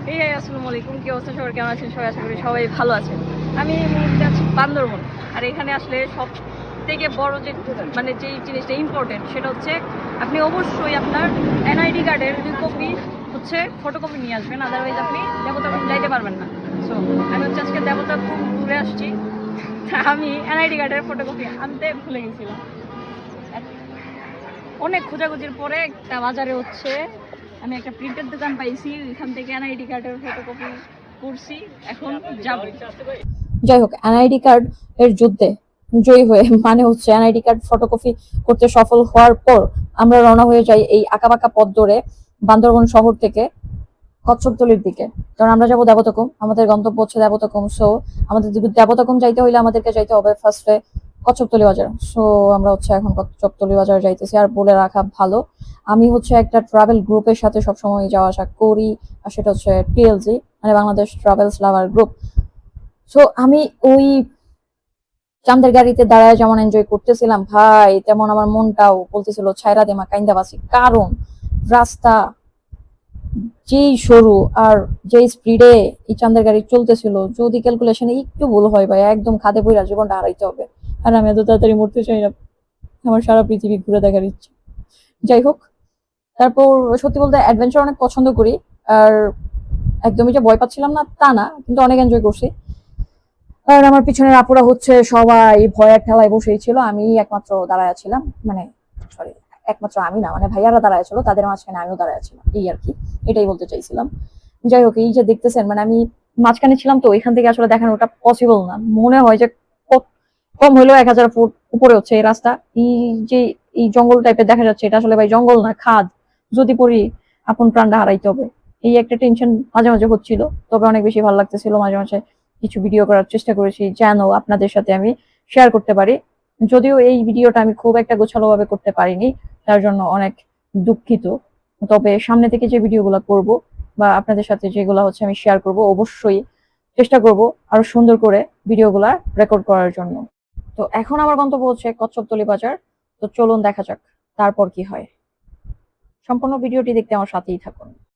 আসসালামু আলাইকুম, কি অবস্থা সবার, কেমন আছেন সবাই? আশা করি সবাই ভালো আছেন। আমি এই মুহূর্তে আছি বান্দরবন। আর এখানে আসলে সব থেকে বড় যে যেই জিনিসটা ইম্পর্টেন্ট সেটা হচ্ছে আপনি অবশ্যই আপনার এনআইডি কার্ডের 2 কপি ফটোকপি নিয়ে আসবেন, আদারওয়াইজ আপনি দেবতাখুম যাইতে পারবেন না। সো আমি আজকে দেবতাখুম ঘুরে আসছি। আমি এনআইডি কার্ডের ফটোকপি আনতে ভুলে গেছিলাম। অনেক খোঁজাখুঁজির পরে একটা বাজারে আমি একটা প্রিন্টের দোকান পাইছি, এখান থেকে এনআইডি কার্ডের ফটোকপি করছি। এখন যাব। যাই হোক, এনআইডি কার্ড এর যুদ্ধে জয়ী হয়ে মানে হচ্ছে এনআইডি কার্ড ফটোকপি করতে সফল হওয়ার পর আমরা রওনা হয়ে যাই এই আঁকাবাঁকা পথ ধরে বান্দরবন শহর থেকে কচ্ছপতলির দিকে। কারণ আমরা যাবো দেবতাখুম, আমাদের গন্তব্য হচ্ছে দেবতাখুম। সো আমাদের দেবতাখুম যাইতে হইলে আমাদেরকে যাইতে হবে ফার্স্টে কচ্ছপতলি বাজার। সো আমরা এখন কচ্ছপতলি বাজার যাইতেছি। আর বলে রাখা ভালো, আমি একটা ট্রাভেল গ্রুপের সাথে সবসময় যাওয়া আসা করি, আর সেটা হচ্ছে টিএলজি, মানে বাংলাদেশ ট্রাভেলস লাভার গ্রুপ। সো আমি ওই চাঁদের গাড়িতে দাঁড়ায় যেমন এনজয় করতেছিলাম ভাই, তেমন আমার মনটাও বলতেছিল ছাইরা দেমা কাইন্দা বাসি। কারণ রাস্তা যেই সরু আর যেই স্পিডে এই চাঁদের গাড়ি চলতেছিল, যদি ক্যালকুলেশনে একটু ভুল হয় ভাই, একদম খাদে বইরা জীবনটা হারাইতে হবে। আর আমি এত তাড়াতাড়ি মরতে চাই না, আমার সারা পৃথিবী ঘুরে দেখার ইচ্ছে। যাই হোক, তারপর সত্যি বলতে অ্যাডভেঞ্চার অনেক পছন্দ করি। আর একদমই যে ভয় পাচ্ছিলাম না তা না, কিন্তু অনেক এনজয় করছি। আর আমার পিছনের আপুরা সবাই ভয়ের ঠেলায় বসেই ছিল, আমি একমাত্র দাঁড়ায় ছিলাম। মানে সরি, একমাত্র আমি না, মানে ভাইয়ারা দাঁড়ায় ছিল, তাদের মাঝখানে আমিও দাঁড়ায় ছিলাম, এই আর কি, এটাই বলতে চাইছিলাম। যাই হোক, এই যে দেখতেছেন, মানে আমি মাঝখানে ছিলাম, তো এখান থেকে আসলে দেখানোটা পসিবল না। মনে হয় যে কম হইলো 1000 ফুট উপরে হচ্ছে এই রাস্তা। এই যে এই জঙ্গল টাইপের দেখা যাচ্ছে, এটা আসলে ভাই জঙ্গল না, খাদ। যদি পড়ি আপন প্রাণটা হারাইতে হবে, এই একটা টেনশন মাঝে মাঝে হচ্ছিল। তবে অনেক বেশি ভালো লাগতেছিল। মাঝে মাঝে কিছু ভিডিও করার চেষ্টা করেছি যেন আপনাদের সাথে আমি শেয়ার করতে পারি। যদিও এই ভিডিওটা আমি খুব একটা গোছালো ভাবে করতে পারিনি, তার জন্য অনেক দুঃখিত। তবে সামনে থেকে যে ভিডিওগুলো করব বা আপনাদের সাথে যেগুলো আমি শেয়ার করব, অবশ্যই চেষ্টা করব আরো সুন্দর করে ভিডিওগুলা রেকর্ড করার জন্য। তো এখন আমার গন্তব্য হচ্ছে কচ্ছপতলি বাজার। তো চলুন দেখা যাক তারপর কি হয়। সম্পূর্ণ ভিডিওটি দেখতে আমার সাথেই থাকুন।